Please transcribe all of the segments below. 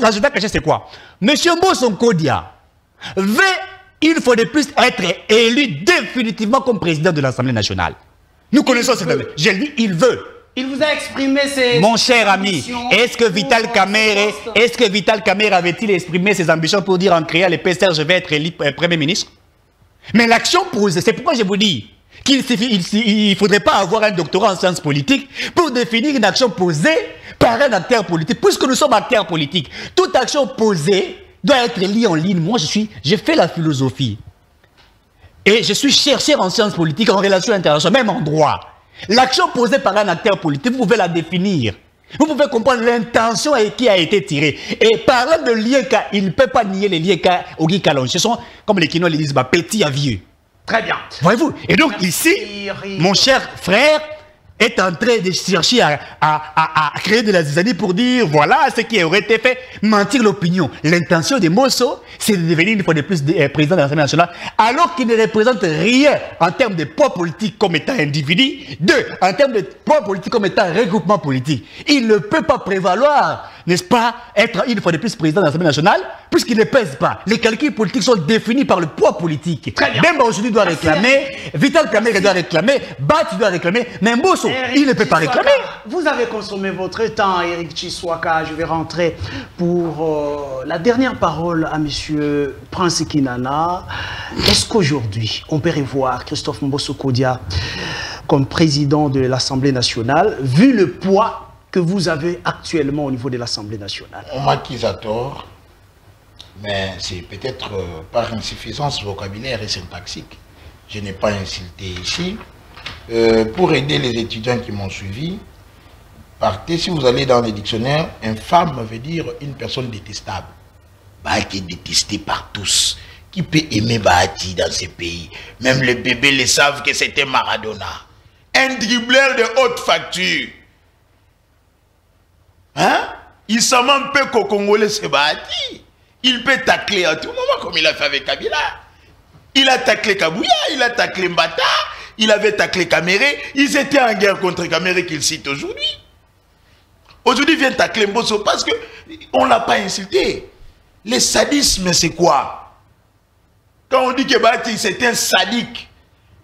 l'agenda caché, c'est quoi? Monsieur Mbosso Nkodia veut, une fois de plus, être élu définitivement comme président de l'Assemblée nationale. Nous connaissons cet homme. Je lui, il veut. Il vous a exprimé ses... Mon cher ami, est-ce que Vital Kamerhe avait-il exprimé ses ambitions pour dire en créant les PSR, je vais être élu Premier ministre? Mais l'action posée, c'est pourquoi je vous dis qu'il ne faudrait pas avoir un doctorat en sciences politiques pour définir une action posée par un acteur politique. Puisque nous sommes acteurs politiques, toute action posée doit être liée en ligne. Moi, j'ai fait la philosophie. Et je suis chercheur en sciences politiques, en relations internationales, même en droit. L'action posée par un acteur politique, vous pouvez la définir. Vous pouvez comprendre l'intention qui a été tirée. Et parlant de liens, il ne peut pas nier les liens Ogi Kalonji. Ce sont, comme les Kinois le disent, petits à vieux. Très bien. Voyez-vous? Et donc ici, mon cher frère est en train de chercher à créer de la zizanie pour dire voilà ce qui aurait été fait, mentir l'opinion. L'intention de Mbosso, c'est de devenir une fois de plus président de l'Assemblée nationale, alors qu'il ne représente rien en termes de poids politique comme étant individu, en termes de poids politique comme étant regroupement politique. Il ne peut pas prévaloir, n'est-ce pas, être une fois de plus président de l'Assemblée nationale, puisqu'il ne pèse pas. Les calculs politiques sont définis par le poids politique. Même aujourd'hui doit réclamer, Vital Kamerhe doit réclamer, Bati doit réclamer, mais Mbosso, il ne peut pas réclamer. Vous avez consommé votre temps, Éric Chiswaka. Je vais rentrer pour la dernière parole à M. Prince Kinana. Est-ce qu'aujourd'hui, on peut revoir Christophe Mbosso Nkodia comme président de l'Assemblée nationale, vu le poids que vous avez actuellement au niveau de l'Assemblée nationale? On m'accuse à tort, mais c'est peut-être par insuffisance vocabulaire et syntaxique. Je n'ai pas insulté ici. Pour aider les étudiants qui m'ont suivi, partez, si vous allez dans les dictionnaires, infâme veut dire une personne détestable. Bahati est détesté par tous. Qui peut aimer Bahati dans ce pays? Même les bébés le savent que c'était Maradona. Un dribbleur de haute facture. Hein? Il s'en un peu qu'au Congolais, c'est Bahati. Il peut tacler à tout moment comme il a fait avec Kabila. Il a taclé Kabouya, il a taclé Mbata, il avait taclé Kamerhe. Ils étaient en guerre contre Kamerhe qu'il cite aujourd'hui. Aujourd'hui, il vient tacler Mbosso parce qu'on ne l'a pas insulté. Le sadisme, c'est quoi? Quand on dit que Bahati, c'est un sadique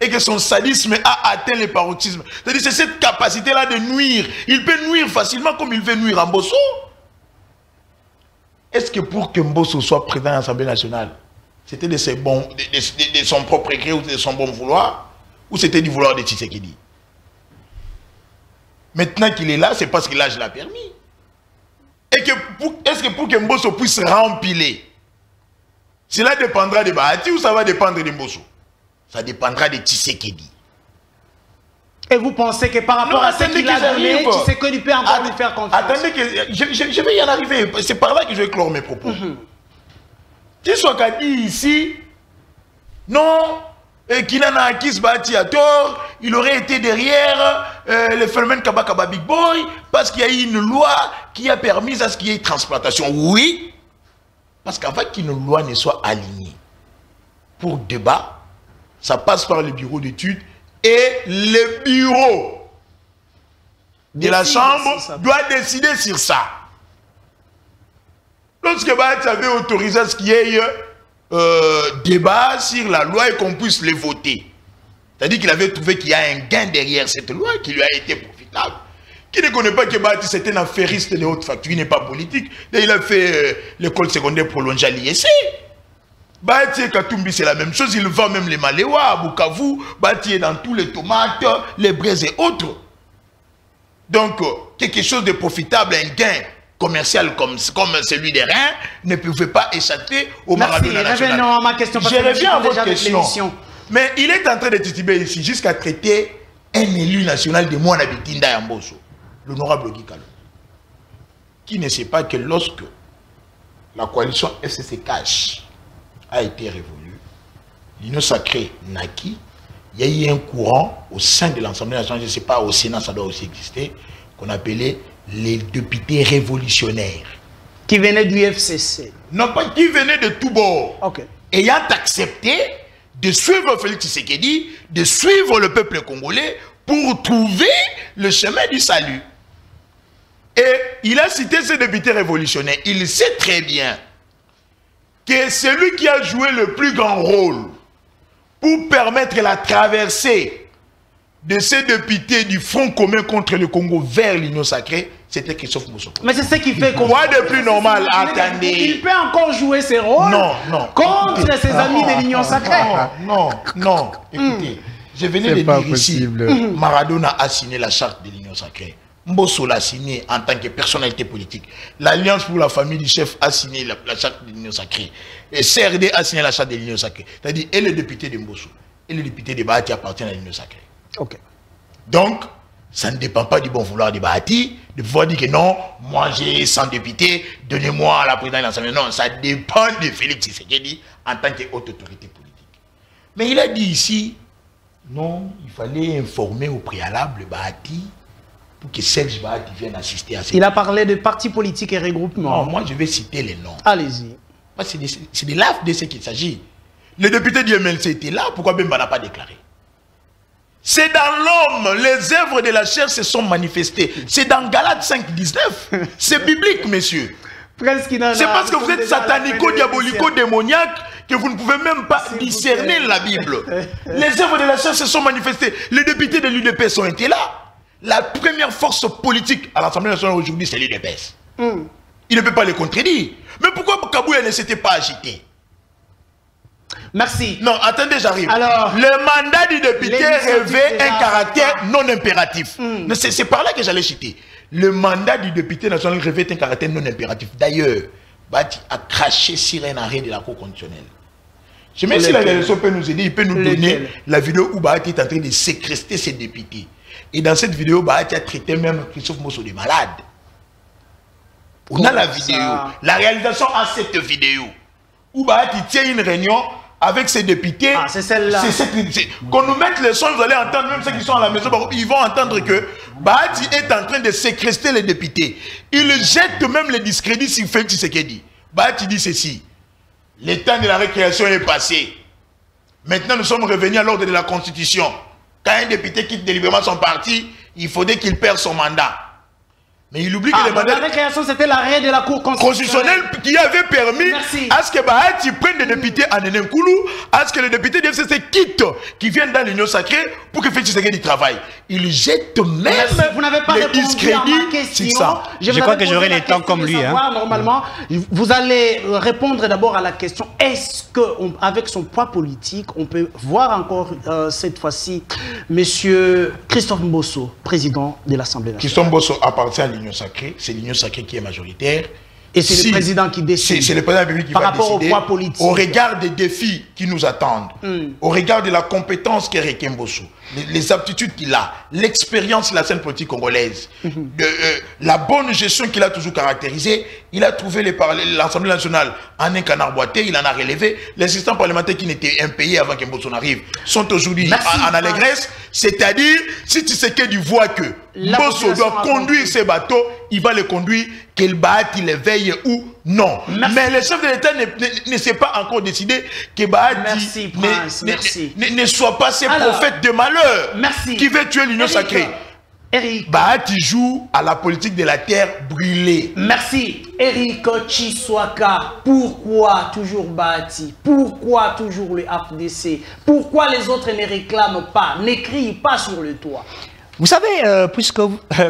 et que son sadisme a atteint le paroxysme, c'est-à-dire c'est cette capacité-là de nuire. Il peut nuire facilement comme il veut nuire à Mbosso. Est-ce que pour que Mbosso soit président de l'Assemblée nationale, c'était de son propre écrit ou de son bon vouloir, ou c'était du vouloir de Tshisekedi? Maintenant qu'il est là, c'est parce que l'âge l'a permis. Et est-ce que pour que Mbosso puisse rempiler, cela dépendra de Bahati ou ça va dépendre de Mbosso? Ça dépendra de Tshisekedi. Et vous pensez que par rapport à ce qu'il a donné, Tshisekedi peut encore lui faire confiance? Attendez, que je vais y en arriver. C'est par là que je vais clore mes propos. Chiswaka dit ici, non, Kinana accuse Bahati à tort, il aurait été derrière le phénomène Kabakaba Big Boy, parce qu'il y a eu une loi qui a permis à ce qu'il y ait transplantation. Oui, parce qu'avant qu'une loi ne soit alignée pour débat, ça passe par le bureau d'études et le bureau de la Chambre doit décider sur ça. Lorsque Bahati avait autorisé à ce qu'il y ait débat sur la loi et qu'on puisse les voter, c'est-à-dire qu'il avait trouvé qu'il y a un gain derrière cette loi qui lui a été profitable. Qui ne connaît pas que Bahati c'était un affairiste de haute facture, il n'est pas politique. Il a fait l'école secondaire prolongée à l'ISC. Bahati et Katumbi c'est la même chose, il vend même les Maléwa à Bukavu. Bahati est dans tous les tomates, les braises et autres. Donc quelque chose de profitable, un gain commercial comme celui des Reins ne pouvait pas échapper au Maradona national. Revenons à ma question. Je reviens à votre question. Mais il est en train de tituber ici jusqu'à traiter un élu national de Mwana Bitinda ya Mbosso, l'honorable Ogi Kalonji, qui ne sait pas que lorsque la coalition FCC Cash a été révolue, l'union sacrée naquit, il y a eu un courant au sein de l'Assemblée nationale, je ne sais pas, au Sénat ça doit aussi exister, qu'on appelait les députés révolutionnaires. Qui venaient du FCC? Non, pas qui venaient de tout bord. Okay. Ayant accepté de suivre Félix Tshisekedi, de suivre le peuple congolais pour trouver le chemin du salut. Et il a cité ce député révolutionnaire. Il sait très bien que c'est lui qui a joué le plus grand rôle pour permettre la traversée de ces députés du Front commun contre le Congo vers l'Union sacrée, c'était Christophe Mbosso. Mais c'est ce qui fait qu'on... Quoi de plus normal? Attendez. Il peut encore jouer ses rôles contre écoutez, ses amis de l'Union sacrée. Non, écoutez, je venais de dire ici, Maradona a signé la charte de l'Union sacrée. Mbosso l'a signé en tant que personnalité politique. L'Alliance pour la famille du chef a signé la charte de l'Union sacrée. Et CRD a signé la charte de l'Union sacrée. C'est-à-dire, et le député de Mbosso, et le député de Bahati appartiennent à l'Union sacrée. Ok. Donc, ça ne dépend pas du bon vouloir de Bahati, de pouvoir dire que non, moi j'ai 100 députés, donnez-moi la présidence de l'Assemblée. Non, ça dépend de Félix Tshisekedi en tant que haute autorité politique. Mais il a dit ici, non, il fallait informer au préalable Bahati pour que Serge Bahati vienne assister à cette... Il a parlé de partis politiques et regroupements. Non, moi je vais citer les noms. Allez-y. C'est de là de ce qu'il s'agit. Le député du MLC était là, pourquoi Bemba n'a pas déclaré? C'est dans l'homme, les œuvres de la chair se sont manifestées. C'est dans Galates 5,19. C'est biblique, messieurs. C'est parce que vous êtes satanico-diabolico-démoniaque que vous ne pouvez même pas discerner la Bible. Les œuvres de la chair se sont manifestées. Les députés de l'UDPS ont été là. La première force politique à l'Assemblée nationale aujourd'hui, c'est l'UDPS. Il ne peut pas les contredire. Mais pourquoi Kabouya ne s'était pas agité? Merci. Non, attendez, j'arrive. Alors, le mandat du député revêt un caractère non impératif. C'est par là que j'allais citer. Le mandat du député national revêt un caractère non impératif. D'ailleurs, Bahati a craché sur un arrêt de la Cour constitutionnelle. Je sais si la direction peut nous aider, il peut nous donner la vidéo où Bahati est en train de séquestrer ses députés. Et dans cette vidéo, Bahati a traité même Christophe Mbosso de malade. On a la vidéo. La réalisation a cette vidéo. Où Bahati tient une réunion avec ses députés. Ah, c'est celle-là. Qu'on nous mette le son, vous allez entendre, même ceux qui sont à la maison, ils vont entendre que Bahati est en train de séquestrer les députés. Il jette même le discrédit sur Félix Tshisekedi. Bahati dit ceci: le temps de la récréation est passé. Maintenant, nous sommes revenus à l'ordre de la Constitution. Quand un député quitte délibérément son parti, il faudrait qu'il perde son mandat. Mais il oublie que le mandat... La récréation, c'était l'arrêt de la Cour constitutionnelle qui avait permis à ce que Bahati prenne des députés à Nenenkoulou, à ce que les députés de FCC quittent, qui viennent dans l'Union sacrée, pour que Félix Tshisekedi travaille. Il jette même les discrédits. C'est ça. Je crois que j'aurai les temps comme lui. Normalement, vous allez répondre d'abord à la question, est-ce qu'avec son poids politique, on peut voir encore cette fois-ci monsieur Christophe Mbosso, président de l'Assemblée nationale? Christophe Mbosso appartient à l'Union sacrée, c'est l'Union sacrée qui est majoritaire. Et c'est le président qui décide. C'est le président de la République qui va décider. Par rapport au poids politique. Au regard des défis qui nous attendent, au regard de la compétence qu'est Réquem Mbosso, les aptitudes qu'il a, l'expérience de la scène politique congolaise, la bonne gestion qu'il a toujours caractérisée, il a trouvé l'Assemblée nationale en un canard boité, il en a relevé. Les assistants parlementaires qui n'étaient impayés avant que Mbosso n'arrive sont aujourd'hui en allégresse. C'est-à-dire, si Tshisekedi voit que Mbosso doit conduire ses bateaux, il va les conduire, qu'il Bahati les veille ou non. Mais le chef de l'État ne s'est pas encore décidé que Bahati ne soit pas ce prophète de malheur qui veut tuer l'Union sacrée. Eric. Bahati joue à la politique de la terre brûlée. Merci. Eric Chiswaka, pourquoi toujours Bahati? Pourquoi toujours le FDC? Pourquoi les autres ne réclament pas, n'écrivent pas sur le toit? Vous savez, puisque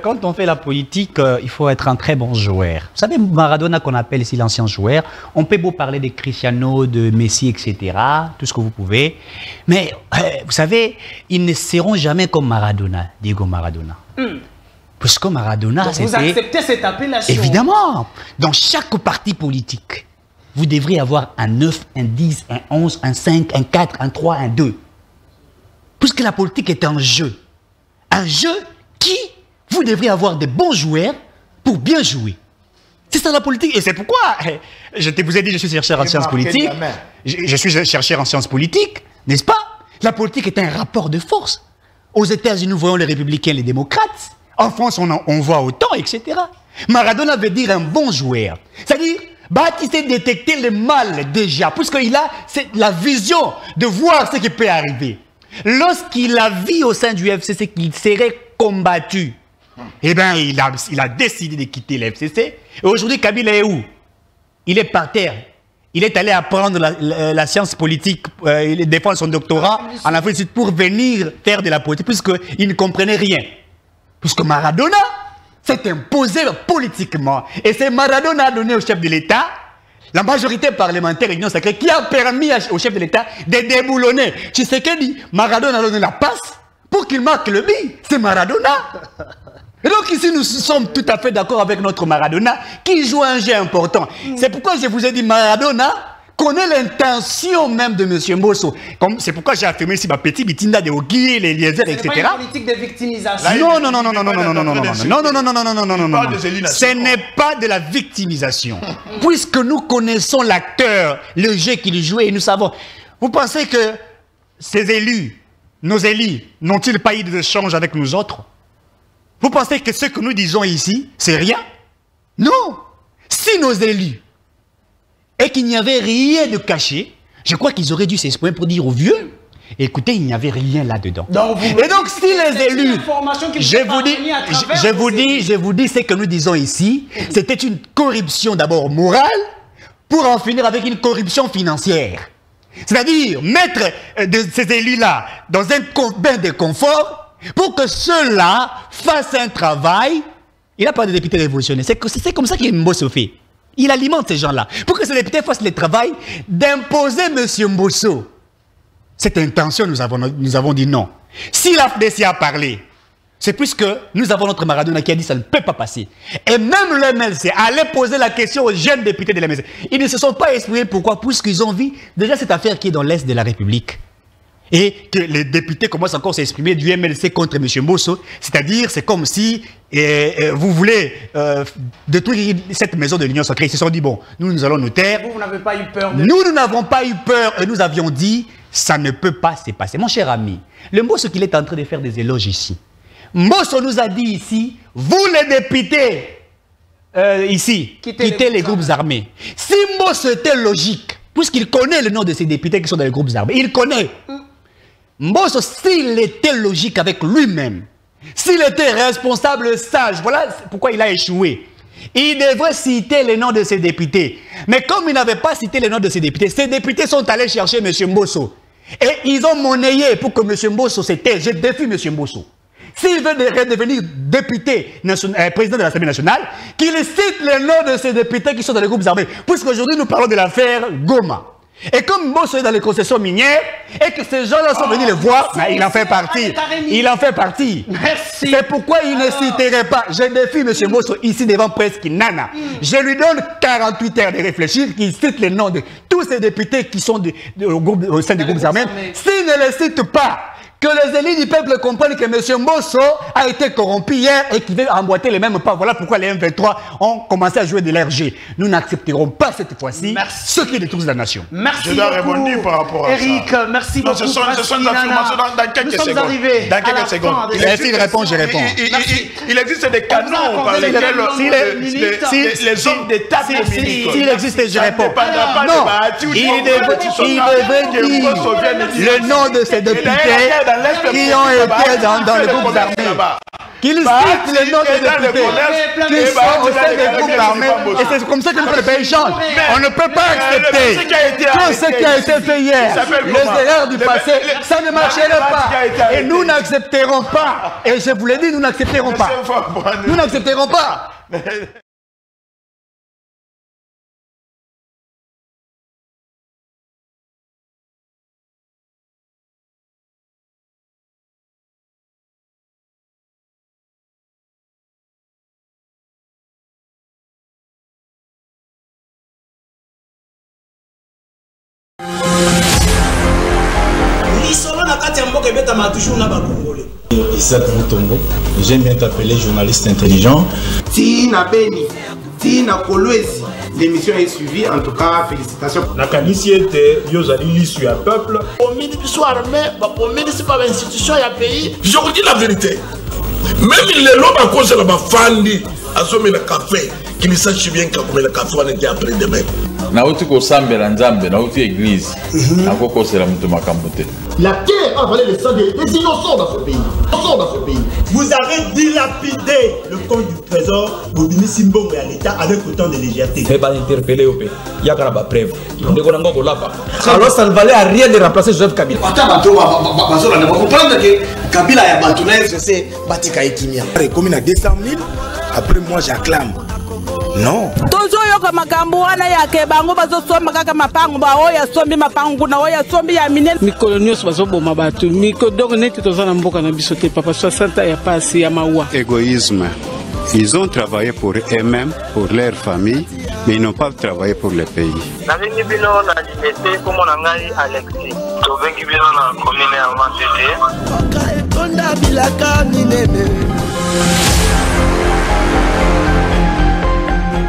quand on fait la politique, il faut être un très bon joueur. Vous savez, Maradona, qu'on appelle ici l'ancien joueur, on peut beau parler de Cristiano, de Messi, etc., tout ce que vous pouvez, mais vous savez, ils ne seront jamais comme Maradona, Diego Maradona. Puisque Maradona, c'était... Vous acceptez cette appellation? Évidemment. Dans chaque parti politique, vous devriez avoir un 9, un 10, un 11, un 5, un 4, un 3, un 2. Puisque la politique est un jeu. Un jeu qui, vous devriez avoir des bons joueurs pour bien jouer. C'est ça la politique. Et c'est pourquoi, je vous ai dit, je suis chercheur en sciences politiques. Je suis chercheur en sciences politiques, n'est-ce pas? La politique est un rapport de force. Aux États-Unis, nous voyons les républicains, les démocrates. En France, on voit autant, etc. Maradona veut dire un bon joueur. C'est-à-dire, Bahati sait détecter le mal déjà, puisqu'il a la vision de voir ce qui peut arriver. Lorsqu'il a vu au sein du UFC, c'est qu'il serait combattu. Eh bien, il a décidé de quitter le FCC. Et aujourd'hui, Kabila est où? Il est par terre. Il est allé apprendre la science politique, il défend son doctorat en Afrique du Sud pour venir faire de la politique, puisqu'il ne comprenait rien. Puisque Maradona s'est imposé politiquement. Et c'est Maradona a donné au chef de l'État la majorité parlementaire et l'Union sacrée qui a permis au chef de l'État de déboulonner. Tu sais que dit Maradona a donné la passe pour qu'il marque le but. C'est Maradona. Et donc ici, nous sommes tout à fait d'accord avec notre Maradona qui joue un jeu important. C'est pourquoi je vous ai dit Maradona connaît l'intention même de M. Mbosso. C'est pourquoi j'ai affirmé ici ma petite bitinda de Ogui, les Eliezer, etc. C'est pas une politique de victimisation. Non. Ce n'est pas de la victimisation. Puisque nous connaissons l'acteur, le jeu qu'il jouait, et nous savons. Vous pensez que ces élus, nos élus, n'ont-ils pas eu d'échange avec nous autres? Vous pensez que ce que nous disons ici, c'est rien? Non. Si nos élus, et qu'il n'y avait rien de caché, je crois qu'ils auraient dû s'exprimer pour dire aux vieux, écoutez, il n'y avait rien là-dedans. Et donc, si les élus, je vous dis ce que nous disons ici, c'était une corruption d'abord morale, pour en finir avec une corruption financière. C'est-à-dire, mettre ces élus-là dans un bain de confort, pour que ceux-là fassent un travail. Il n'a pas de député révolutionnaire. C'est comme ça qu'il Mbosso fait. Il alimente ces gens-là. Pour que ces députés fassent le travail d'imposer M. Mbosso. Cette intention, nous avons dit non. Si la FDC a parlé, c'est puisque nous avons notre Maradona qui a dit ça ne peut pas passer. Et même le MLC allait poser la question aux jeunes députés de la MLC. Ils ne se sont pas exprimés. Pourquoi? Puisqu'ils ont vu déjà cette affaire qui est dans l'Est de la République. Et que les députés commencent encore à s'exprimer du MLC contre M. Mbosso. C'est-à-dire, c'est comme si vous voulez détruire cette maison de l'Union sacrée. Ils se sont dit, bon, nous allons nous taire. Vous n'avez pas eu peur de... Nous n'avons pas eu peur et nous avions dit, ça ne peut pas se passer. Mon cher ami, le Mbosso qu'il est en train de faire des éloges ici. Mbosso nous a dit ici, vous les députés, ici, quittez les groupes armés. Si Mbosso était logique, puisqu'il connaît le nom de ces députés qui sont dans les groupes armés, il connaît. Mbosso, s'il était logique avec lui-même, s'il était responsable, sage, voilà pourquoi il a échoué. Il devrait citer les noms de ses députés. Mais comme il n'avait pas cité les noms de ses députés sont allés chercher M. Mbosso. Et ils ont monnayé pour que M. Mbosso se taise. Je défie M. Mbosso. S'il veut redevenir député, président de l'Assemblée nationale, qu'il cite les noms de ces députés qui sont dans les groupes armés. Puisqu'aujourd'hui, nous parlons de l'affaire Goma. Et comme Mbosso est dans les concessions minières, et que ces gens-là sont venus le voir, il en fait partie. Il en fait partie. C'est pourquoi il ne citerait pas. Je défie M. Mbosso ici devant Presque Nana. Je lui donne 48 heures de réfléchir, qu'il cite les noms de tous ces députés qui sont au sein des groupes armés. S'il ne les cite pas, que les élites du peuple comprennent que M. Mbosso a été corrompu hier et qu'il veut emboîter les mêmes pas. Voilà pourquoi les M23 ont commencé à jouer de l'RG. Nous n'accepterons pas cette fois-ci ce qui détruisent la nation. Merci Je dois répondre par rapport à Eric, ça. merci beaucoup. Ce sont des affirmations dans quelques secondes. Nous sommes arrivés dans quelques secondes. S'il répond, je réponds. Il existe des canons par lesquels les hommes d'État communiquent. S'il existe, je réponds. Non, il devrait dire le nom de ces députés qui ont été dans les groupes armés. Qu'ils citent les noms des députés qui sont au sein des groupes armés. Et c'est comme ça que notre pays change. On ne peut pas accepter tout ce qui a été fait hier, les erreurs du passé, ça ne marcherait pas. Et nous n'accepterons pas. Et je vous l'ai dit, nous n'accepterons pas. Nous n'accepterons pas. Isaac Moutombo, j'aime bien t'appeler journaliste intelligent. Tina Beni, Tina Kolwezi, l'émission est suivie, en tout cas, félicitations. La canisse était, Yozali l'issue à peuple. Au ministre soit armé, au ministre pas l'institution, il y a pays. Je vous dis la vérité. Même les lois à cause de la fandi, à ce le café, qui ne sache bien que le café on était après demain. Nauti ko sambe la nzambe, nauti église. Nakoko c'est la mutu makambote. La terre a valé le sang des innocents dans ce pays. Vous avez dilapidé le compte du trésor Bobini Simbongo à l'État avec autant de légèreté. Mais pas interpellé au pays. Il y a une preuve. Alors ça ne valait à rien de remplacer Joseph Kabila. Comprendre que Kabila a battu c'est Batika et Kimia. Comme il a 200 000, après moi j'acclame. Non. Tozoyoka makambo wana yake bango bazosomba kaka mapango ba oya sombi mapango na oya sombi ya minene mikolo nyonso bazoboma bato miko donc neti tozana mboka na biso te papa 60 ya pasi ya mawa. Égoïsme. Ils ont travaillé pour eux-mêmes, pour leur famille, mais ils n'ont pas travaillé pour le pays. Navengi bino na limité comme on ngai Alexis. Tovengi bino na commune ya Mantete.